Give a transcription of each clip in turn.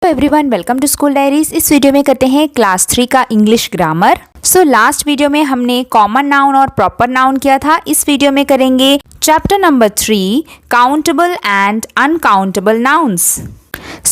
Everyone, welcome to school diaries. इस video में करते हैं क्लास 3 का इंग्लिश ग्रामर। लास्ट वीडियो में हमने कॉमन नाउन और प्रॉपर नाउन किया था। इस वीडियो में करेंगे chapter number 3 countable and uncountable nouns.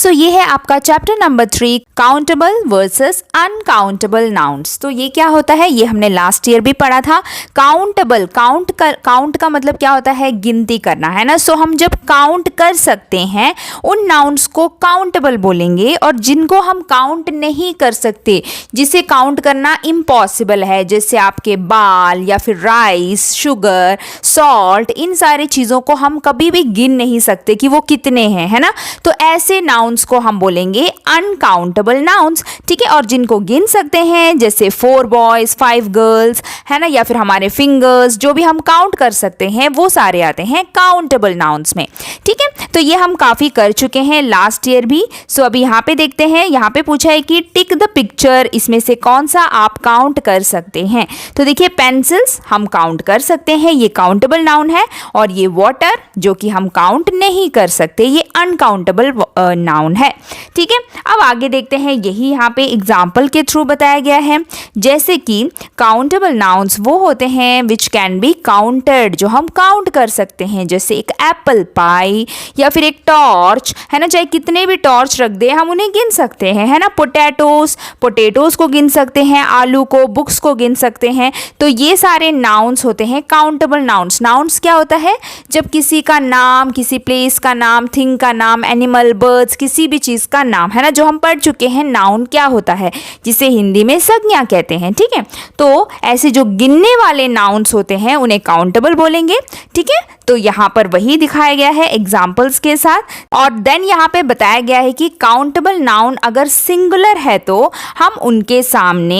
ये है आपका chapter number 3 countable versus uncountable nouns. तो ये क्या होता है, ये हमने लास्ट ईयर भी पढ़ा था। काउंटेबल, काउंट का मतलब क्या होता है, गिनती करना, है ना। हम जब काउंट कर सकते हैं उन नाउन्स को काउंटेबल बोलेंगे, और जिनको हम काउंट नहीं कर सकते, जिसे काउंट करना इम्पॉसिबल है, जैसे आपके बाल या फिर राइस, शुगर, सॉल्ट, इन सारी चीज़ों को हम कभी भी गिन नहीं सकते कि वो कितने हैं, है ना। तो ऐसे नाउन्स को हम बोलेंगे अनकाउंटेबल नाउन्स, ठीक है। और जिनको गिन सकते हैं, जैसे 4 बॉयज 5 गर्ल्स, है ना, या फिर हमारे फिंगर्स, जो भी हम काउंट कर सकते हैं वो सारे आते हैं काउंटेबल नाउन्स में, ठीक है। तो ये हम काफ़ी कर चुके हैं लास्ट ईयर भी। अभी यहाँ पे देखते हैं, यहाँ पे पूछा है कि टिक द पिक्चर, इसमें से कौन सा आप काउंट कर सकते हैं। तो देखिए, पेंसिल्स हम काउंट कर सकते हैं, ये काउंटेबल नाउन है। और ये वाटर, जो कि हम काउंट नहीं कर सकते, ये अनकाउंटेबल नाउन है, ठीक है। अब आगे देखते हैं, यही यहाँ पे एग्जाम्पल के थ्रू बताया गया है। जैसे कि काउंटेबल नाउन्स वो होते हैं विच कैन बी काउंटेड, जो हम काउंट कर सकते हैं, जैसे एक एप्पल पाई या फिर एक टॉर्च, है ना। चाहे कितने भी टॉर्च रख दे, हम उन्हें गिन सकते हैं, है ना। पोटैटोज को गिन सकते हैं, आलू को, बुक्स को गिन सकते हैं। तो ये सारे नाउन्स होते हैं काउंटेबल नाउन्स। नाउन्स क्या होता है, जब किसी का नाम, किसी प्लेस का नाम, थिंग का नाम, एनिमल, बर्ड्स, किसी भी चीज़ का नाम, है ना, जो हम पढ़ चुके हैं। नाउन क्या होता है, जिसे हिंदी में संज्ञा कहते हैं, ठीक है। तो ऐसे जो गिनने वाले नाउन्स होते हैं उन्हें काउंटेबल बोलेंगे, ठीक है। तो यहाँ पर वही दिखाया गया है एग्जाम्पल्स के साथ। और देन यहाँ पे बताया गया है कि काउंटेबल नाउन अगर सिंगुलर है तो हम उनके सामने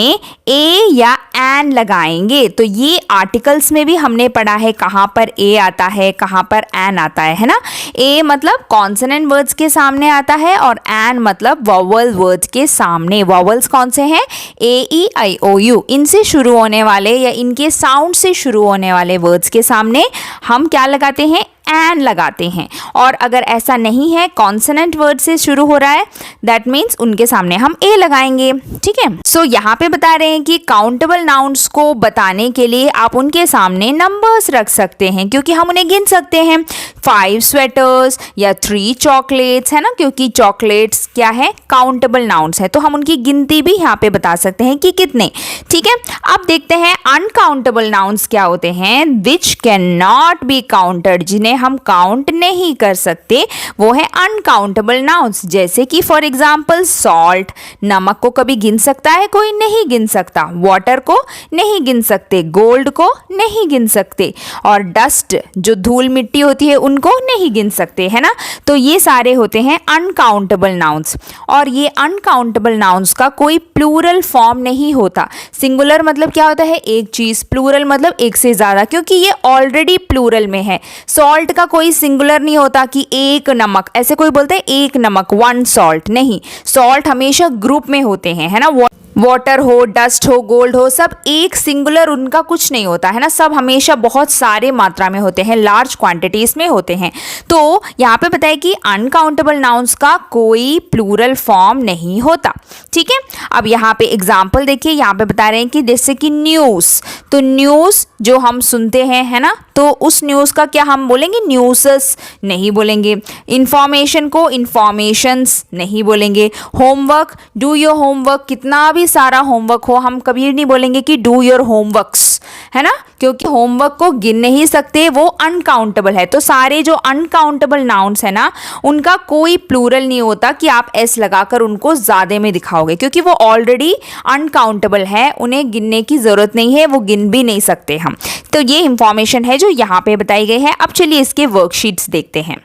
ए या एन लगाएंगे। तो ये आर्टिकल्स में भी हमने पढ़ा है, कहाँ पर ए आता है, कहाँ पर एन आता है ना। ए मतलब कॉन्सोनेंट वर्ड्स के सामने आता है, और एन मतलब वॉवल वर्ड्स के सामने। वॉवल्स कौन से हैं, ए ई आई ओ यू, इनसे शुरू होने वाले या इनके साउंड से शुरू होने वाले वर्ड्स के सामने हम क्या लगाते हैं, एन लगाते हैं। और अगर ऐसा नहीं है, कॉन्सोनेंट वर्ड से शुरू हो रहा है, दैट मीन्स उनके सामने हम ए लगाएंगे, ठीक है। यहाँ पे बता रहे हैं कि काउंटेबल नाउन्स को बताने के लिए आप उनके सामने नंबर्स रख सकते हैं, क्योंकि हम उन्हें गिन सकते हैं। 5 स्वेटर्स या 3 चॉकलेट्स, है ना, क्योंकि चॉकलेट्स क्या है, काउंटेबल नाउन्स है। तो हम उनकी गिनती भी यहाँ पे बता सकते हैं कि कितने, ठीक है। अब देखते हैं अनकाउंटेबल नाउन्स क्या होते हैं, which can not be counted, जिन्हें हम काउंट नहीं कर सकते, वो है अनकाउंटेबल नाउन्स। जैसे कि फॉर एग्जांपल सॉल्ट, नमक को कभी गिन सकता है कोई, नहीं गिन सकता। वाटर को नहीं गिन सकते, गोल्ड को नहीं गिन सकते, और डस्ट, जो धूल मिट्टी होती है, उनको नहीं गिन सकते, है ना। तो ये सारे होते हैं अनकाउंटेबल नाउन्स। और ये अनकाउंटेबल नाउन्स का कोई प्लूरल फॉर्म नहीं होता। सिंगुलर मतलब क्या होता है, एक चीज, प्लूरल मतलब एक से ज्यादा, क्योंकि ये ऑलरेडी प्लूरल में है। सॉल्ट का कोई सिंगुलर नहीं होता कि एक नमक, ऐसे कोई बोलते हैं एक नमक, 1 सॉल्ट, नहीं। सॉल्ट हमेशा ग्रुप में होते हैं, है ना। वाटर हो, डस्ट हो, गोल्ड हो, सब एक सिंगुलर उनका कुछ नहीं होता, है ना। सब हमेशा बहुत सारे मात्रा में होते हैं, लार्ज क्वांटिटीज में होते हैं। तो यहाँ पे बताया कि अनकाउंटेबल नाउन्स का कोई प्लूरल फॉर्म नहीं होता, ठीक है। अब यहाँ पे एग्जाम्पल देखिए, यहाँ पे बता रहे हैं कि जैसे कि न्यूज़, तो न्यूज़ जो हम सुनते हैं, है ना, तो उस न्यूज़ का क्या हम बोलेंगे, न्यूज़ेस नहीं बोलेंगे। इंफॉर्मेशन को इंफॉर्मेशंस नहीं बोलेंगे। होमवर्क, डू योर होमवर्क, कितना भी सारा होमवर्क हो, हम कभी नहीं बोलेंगे कि डू योर होमवर्क्स, है ना, क्योंकि होमवर्क को गिन नहीं सकते, वो अनकाउंटेबल है। तो सारे जो अनकाउंटेबल नाउन्स है ना, उनका कोई प्लूरल नहीं होता कि आप एस लगाकर उनको ज़्यादा में दिखाओगे, क्योंकि वो ऑलरेडी अनकाउंटेबल है, उन्हें गिनने की ज़रूरत नहीं है, वो गिन भी नहीं सकते हम। तो ये इंफॉर्मेशन है जो यहाँ पे बताई गई है। अब चलिए इसके वर्कशीट्स देखते हैं।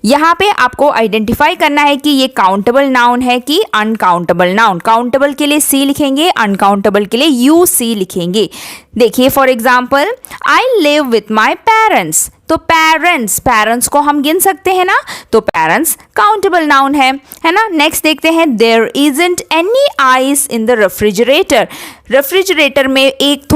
यहाँ पे आपको आइडेंटिफाई करना है कि ये काउंटेबल नाउन है कि अनकाउंटेबल नाउन। काउंटेबल के लिए सी लिखेंगे, अनकाउंटेबल के लिए यू सी लिखेंगे। देखिए for example, I live with my parents, तो पेरेंट्स को हम गिन सकते हैं ना, तो पेरेंट्स काउंटेबल नाउन है ना। नेक्स्ट देखते हैं, there isn't any ice in the refrigerator, refrigerator में एक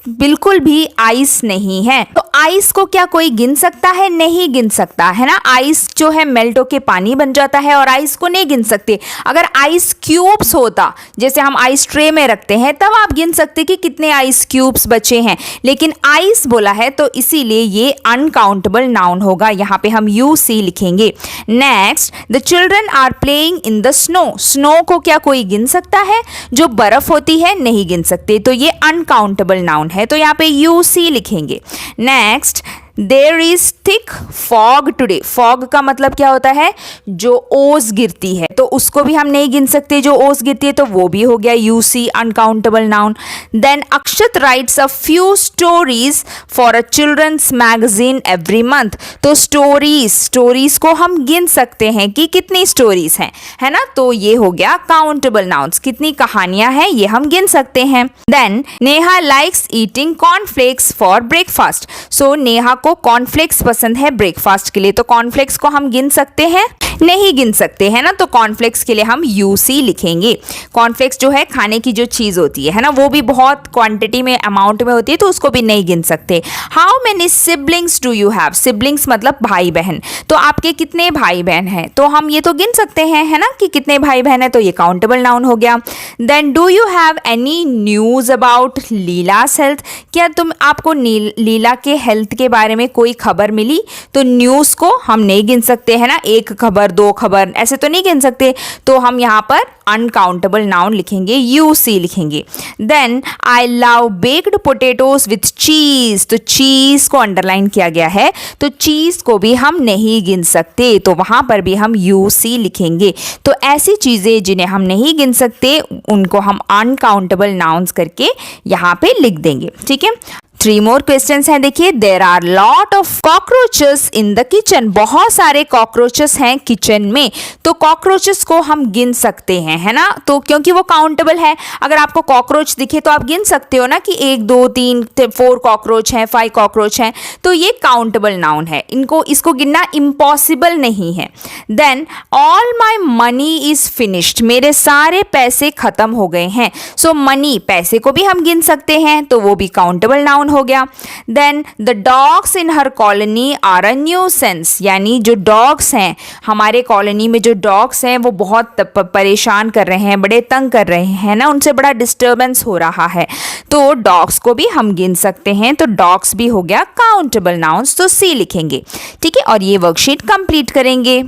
बिल्कुल भी आइस नहीं है। तो आइस को क्या कोई गिन सकता है? नहीं गिन सकता है ना। आइस जो है मेल्ट होके पानी बन जाता है और आइस को नहीं गिन सकते। अगर आइस क्यूब्स होता, जैसे हम आइस ट्रे में रखते हैं, तब आप गिन सकते कि कितने आइस क्यूब्स बचे हैं, लेकिन आइस बोला है तो इसीलिए ये अनकाउंटेबल नाउन होगा। यहाँ पे हम यू सी लिखेंगे। Next, the children are playing in the snow. Snow को क्या कोई गिन सकता है? जो बर्फ होती है नहीं गिन सकते, तो ये अनकाउंटेबल नाउन है, तो यहाँ पे यू सी लिखेंगे। Next, there is thick fog today. Fog का मतलब क्या होता है? जो ओस गिरती है, तो उसको भी हम नहीं गिन सकते। जो ओस गिरती है तो वो भी हो गया U C uncountable noun. Then Akshat writes a few stories for a children's magazine every month. तो स्टोरीज को हम गिन सकते हैं कि कितनी स्टोरीज हैं, है ना। तो ये हो गया काउंटेबल नाउन्स, कितनी कहानियां हैं ये हम गिन सकते हैं। Then Neha likes eating cornflakes for breakfast. So Neha को कॉर्नफ्लेक्स पसंद है ब्रेकफास्ट के लिए, तो कॉर्नफ्लेक्स को हम गिन सकते हैं? नहीं गिन सकते, है ना। तो कॉर्नफ्लेक्स के लिए हम यू सी लिखेंगे। कॉर्नफ्लेक्स जो है खाने की जो चीज़ होती है ना, वो भी बहुत क्वांटिटी में, अमाउंट में होती है, तो उसको भी नहीं गिन सकते। How many siblings do you have? Siblings मतलब भाई बहन। तो आपके कितने भाई बहन हैं? तो हम ये तो गिन सकते हैं, है ना, कि कितने भाई बहन है, तो ये काउंटेबल नाउन हो गया। Then do you have any news about Leela's health? क्या आपको लीला के हेल्थ के बारे में कोई खबर मिली? तो न्यूज़ को हम नहीं गिन सकते, है ना। एक खबर, दो खबर, ऐसे तो नहीं गिन सकते, तो हम यहाँ पर अनकाउंटेबल नाउन लिखेंगे, यू सी लिखेंगे। Then I love baked potatoes with cheese. तो चीज को अंडरलाइन किया गया है, तो चीज को भी हम नहीं गिन सकते, तो वहां पर भी हम यू सी लिखेंगे। तो ऐसी चीजें जिन्हें हम नहीं गिन सकते, उनको हम अनकाउंटेबल नाउन्स करके यहाँ पे लिख देंगे, ठीक है। 3 मोर क्वेश्चंस हैं, देखिए। There are lot of cockroaches in the kitchen. बहुत सारे कॉकरोचेस हैं किचन में, तो कॉकरोचेस को हम गिन सकते हैं, है ना। तो क्योंकि वो काउंटेबल है, अगर आपको कॉकरोच दिखे तो आप गिन सकते हो ना कि 1 2 3 4 कॉकरोच हैं, 5 कॉकरोच हैं, तो ये काउंटेबल नाउन है। इसको गिनना इम्पॉसिबल नहीं है। Then all my money is finished. मेरे सारे पैसे खत्म हो गए हैं। सो मनी, पैसे को भी हम गिन सकते हैं, तो वो भी काउंटेबल नाउन हो गया। Then the dogs in her colony are a nuisance. यानी जो डॉग्स हैं हमारे कॉलोनी में, जो डॉग्स हैं वो बहुत परेशान कर रहे हैं, बड़े तंग कर रहे हैं ना, उनसे बड़ा डिस्टर्बेंस हो रहा है, तो डॉग्स को भी हम गिन सकते हैं। तो डॉग्स भी हो गया काउंटेबल नाउन्स, तो सी लिखेंगे, ठीक है। और ये वर्कशीट कंप्लीट करेंगे।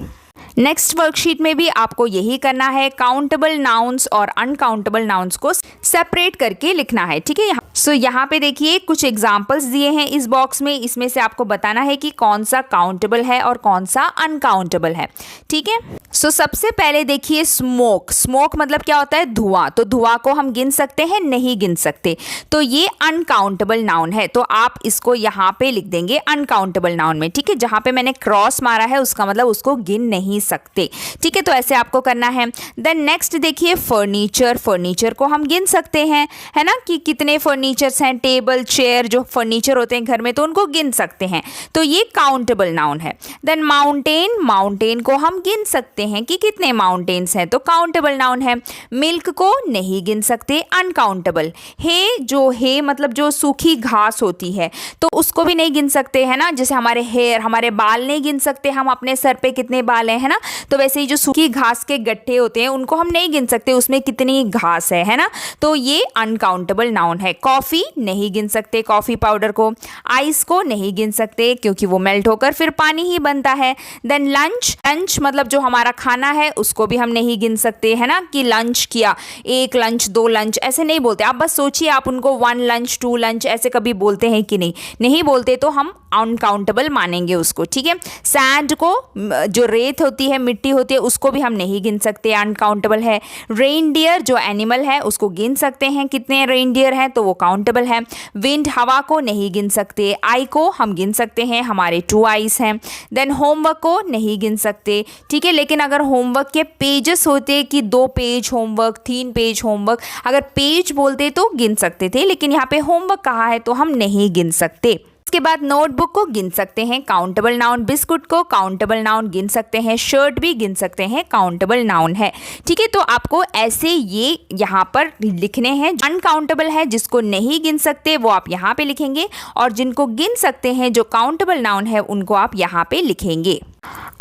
नेक्स्ट वर्कशीट में भी आपको यही करना है, काउंटेबल नाउन्स और अनकाउंटेबल नाउन्स को सेपरेट करके लिखना है, ठीक है। सो यहाँ पे देखिए कुछ एग्जांपल्स दिए हैं इस बॉक्स में, इसमें से आपको बताना है कि कौन सा काउंटेबल है और कौन सा अनकाउंटेबल है, ठीक है। सो सबसे पहले देखिए स्मोक। स्मोक मतलब क्या होता है? धुआं। तो धुआं को हम गिन सकते हैं? नहीं गिन सकते, तो ये अनकाउंटेबल नाउन है, तो आप इसको यहाँ पे लिख देंगे अनकाउंटेबल नाउन में, ठीक है। जहाँ पे मैंने क्रॉस मारा है उसका मतलब उसको गिन नहीं सकते, ठीक है। तो ऐसे आपको करना है। देन नेक्स्ट देखिए फर्नीचर। फर्नीचर को हम गिन सकते हैं, है ना, कि कितने फर्नीचर्स हैं, टेबल चेयर जो फर्नीचर होते हैं घर में, तो उनको गिन सकते हैं, तो ये काउंटेबल नाउन है। Then mountain. माउंटेन को हम गिन सकते हैं कि कितने माउंटेन्स हैं, तो काउंटेबल नाउन है। मिल्क को नहीं गिन सकते, अनकाउंटेबल। हे मतलब जो सूखी घास होती है, तो उसको भी नहीं गिन सकते, है ना। जैसे हमारे हेयर, हमारे बाल नहीं गिन सकते हम अपने सर पे कितने बाल हैं, है ना। तो वैसे ही जो सूखी घास के गट्ठे होते हैं उनको हम नहीं गिन सकते, उसमें कितनी घास है ना। तो ये अनकाउंटेबल नाउन है। कॉफ़ी नहीं गिन सकते, कॉफ़ी पाउडर को। आइस को नहीं गिन सकते क्योंकि वो मेल्ट होकर फिर पानी ही बनता है। Then lunch. लंच मतलब जो हमारा खाना है उसको भी हम नहीं गिन सकते, है ना, कि लंच किया, 1 लंच 2 लंच ऐसे नहीं बोलते। आप बस सोचिए, आप उनको 1 लंच 2 लंच ऐसे कभी बोलते हैं कि नहीं? नहीं बोलते, तो हम अनकाउंटेबल मानेंगे उसको, ठीक है। सैंड को, जो रेत होती है, मिट्टी होती है, उसको भी हम नहीं गिन सकते, अनकाउंटेबल है। रेनडियर जो एनिमल है उसको गिन सकते हैं, कितने रेनडियर हैं, तो वो काउंटेबल है। विंड, हवा को नहीं गिन सकते। आई को हम गिन सकते हैं, हमारे 2 आईज हैं। देन होमवर्क को नहीं गिन सकते, ठीक है। लेकिन अगर होमवर्क के पेजेस होते कि 2 पेज होमवर्क, 3 पेज होमवर्क, अगर पेज बोलते तो गिन सकते थे, लेकिन यहाँ पे होमवर्क कहा है तो हम नहीं गिन सकते। उसके बाद नोटबुक को गिन सकते हैं काउंटेबल नाउन, बिस्कुट को काउंटेबल नाउन गिन सकते हैं, शर्ट भी गिन सकते हैं काउंटेबल नाउन है। ठीक है, तो आपको ऐसे ये यहाँ पर लिखने हैं। अनकाउंटेबल है जिसको नहीं गिन सकते वो आप यहाँ पे लिखेंगे, और जिनको गिन सकते हैं जो काउंटेबल नाउन है उनको आप यहाँ पे लिखेंगे।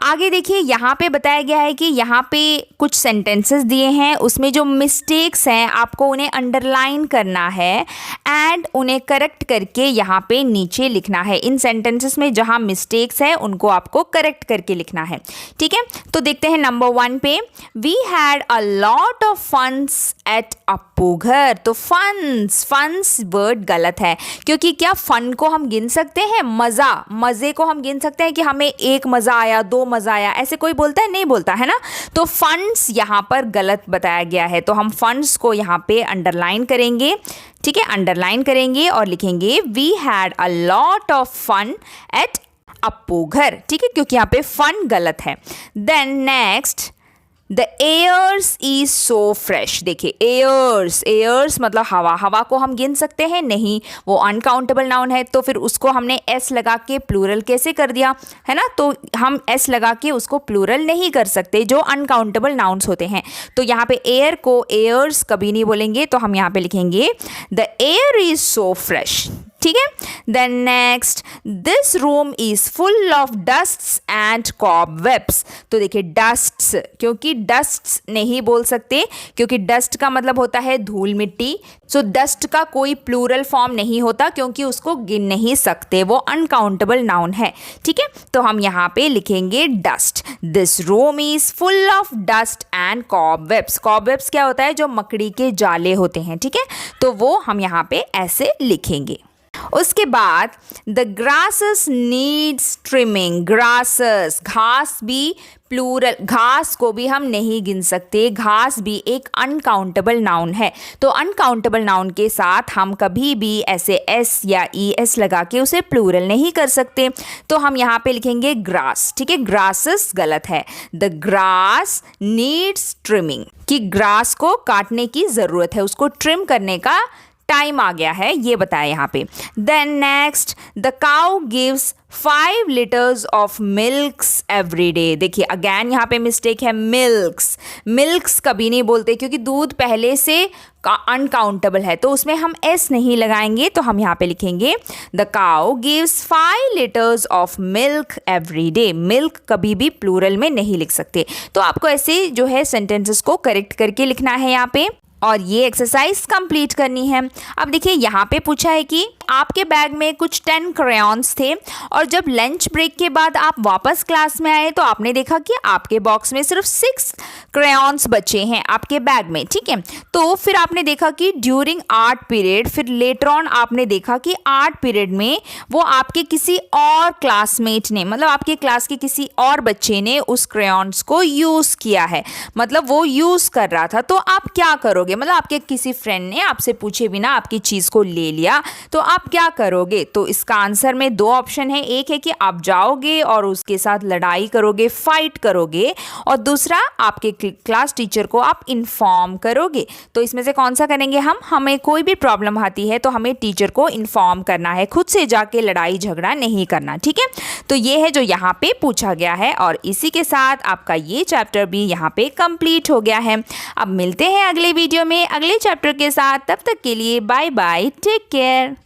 आगे देखिए, यहाँ पे बताया गया है कि यहाँ पे कुछ सेंटेंसेस दिए हैं, उसमें जो मिस्टेक्स हैं आपको उन्हें अंडरलाइन करना है एंड उन्हें करेक्ट करके यहाँ पे नीचे लिखना है। इन सेंटेंसेस में जहाँ मिस्टेक्स है उनको आपको करेक्ट करके लिखना है। ठीक है, तो देखते हैं नंबर 1 पे, we had a lot of funs at Appu Ghar. तो फन्स वर्ड गलत है, क्योंकि क्या फन को हम गिन सकते हैं? मज़े को हम गिन सकते हैं कि हमें एक मज़ा आया, 2 मज़ा आया, ऐसे कोई बोलता है? नहीं बोलता है ना। तो फंड्स यहाँ पर गलत बताया गया है, तो हम फंड्स को यहाँ पे अंडरलाइन करेंगे। ठीक है, अंडरलाइन करेंगे और लिखेंगे we had a lot of fun at Appu Ghar. ठीक है, क्योंकि यहाँ पे फन गलत है। Then next, the airs is so fresh. देखिए, एयर्स मतलब हवा को हम गिन सकते हैं? नहीं, वो अनकाउंटेबल नाउन है, तो फिर उसको हमने एस लगा के प्लूरल कैसे कर दिया है ना। तो हम एस लगा के उसको प्लूरल नहीं कर सकते जो अनकाउंटेबल नाउन्स होते हैं। तो यहाँ पे एयर को एयर्स कभी नहीं बोलेंगे, तो हम यहाँ पे लिखेंगे the air is so fresh. ठीक है, then next, this room is full of dusts and cobwebs. तो देखिए, डस्ट्स, क्योंकि डस्ट्स नहीं बोल सकते, क्योंकि डस्ट का मतलब होता है धूल मिट्टी। सो डस्ट का कोई प्लूरल फॉर्म नहीं होता, क्योंकि उसको गिन नहीं सकते, वो अनकाउंटेबल नाउन है। ठीक है, तो हम यहाँ पे लिखेंगे dust. This room is full of dust and cobwebs. Cobwebs क्या होता है? जो मकड़ी के जाले होते हैं। ठीक है, तो वो हम यहाँ पे ऐसे लिखेंगे। उसके बाद the grasses needs trimming. Grasses, घास भी प्लूरल, घास को भी हम नहीं गिन सकते, घास भी एक अनकाउंटेबल नाउन है। तो अनकाउंटेबल नाउन के साथ हम कभी भी ऐसे एस या ई एस लगा के उसे प्लूरल नहीं कर सकते, तो हम यहाँ पे लिखेंगे ग्रास। ठीक है, ग्रासेस गलत है। द ग्रास नीड्स ट्रिमिंग, कि ग्रास को काटने की ज़रूरत है, उसको ट्रिम करने का टाइम आ गया है, ये बताया यहाँ पे। Then next, the cow gives 5 litres of milks every day. देखिए, अगैन यहाँ पे मिस्टेक है, मिल्क्स कभी नहीं बोलते, क्योंकि दूध पहले से अनकाउंटेबल है, तो उसमें हम एस नहीं लगाएंगे, तो हम यहाँ पे लिखेंगे the cow gives 5 litres of milk every day. Milk कभी भी प्लूरल में नहीं लिख सकते, तो आपको ऐसे जो है सेंटेंसेस को करेक्ट करके लिखना है यहाँ पे, और ये एक्सरसाइज कंप्लीट करनी है। अब देखिए, यहाँ पे पूछा है कि आपके बैग में कुछ 10 क्रेयॉन्स थे, और जब लंच ब्रेक के बाद आप वापस क्लास में आए तो आपने देखा कि आपके बॉक्स में सिर्फ 6 क्रेयॉन्स बचे हैं आपके बैग में। ठीक है, तो फिर आपने देखा कि ड्यूरिंग आर्ट पीरियड, फिर लेटर ऑन आपने देखा कि आर्ट पीरियड में वो आपके किसी और क्लासमेट ने, मतलब आपके क्लास के किसी और बच्चे ने उस क्रेयॉन्स को यूज़ किया है, मतलब वो यूज़ कर रहा था, तो आप क्या करोगे? मतलब आपके किसी फ्रेंड ने आपसे पूछे बिना आपकी चीज़ को ले लिया, तो आप क्या करोगे? तो इसका आंसर में 2 ऑप्शन है। एक है कि आप जाओगे और उसके साथ लड़ाई करोगे, फाइट करोगे, और दूसरा आपके क्लास टीचर को आप इन्फॉर्म करोगे। तो इसमें से कौन सा करेंगे हम? हमें कोई भी प्रॉब्लम आती है तो हमें टीचर को इन्फॉर्म करना है, खुद से जाके लड़ाई झगड़ा नहीं करना। ठीक है, तो ये है जो यहाँ पे पूछा गया है, और इसी के साथ आपका ये चैप्टर भी यहाँ पे कंप्लीट हो गया है। अब मिलते हैं अगले वीडियो में अगले चैप्टर के साथ, तब तक के लिए बाय बाय, टेक केयर।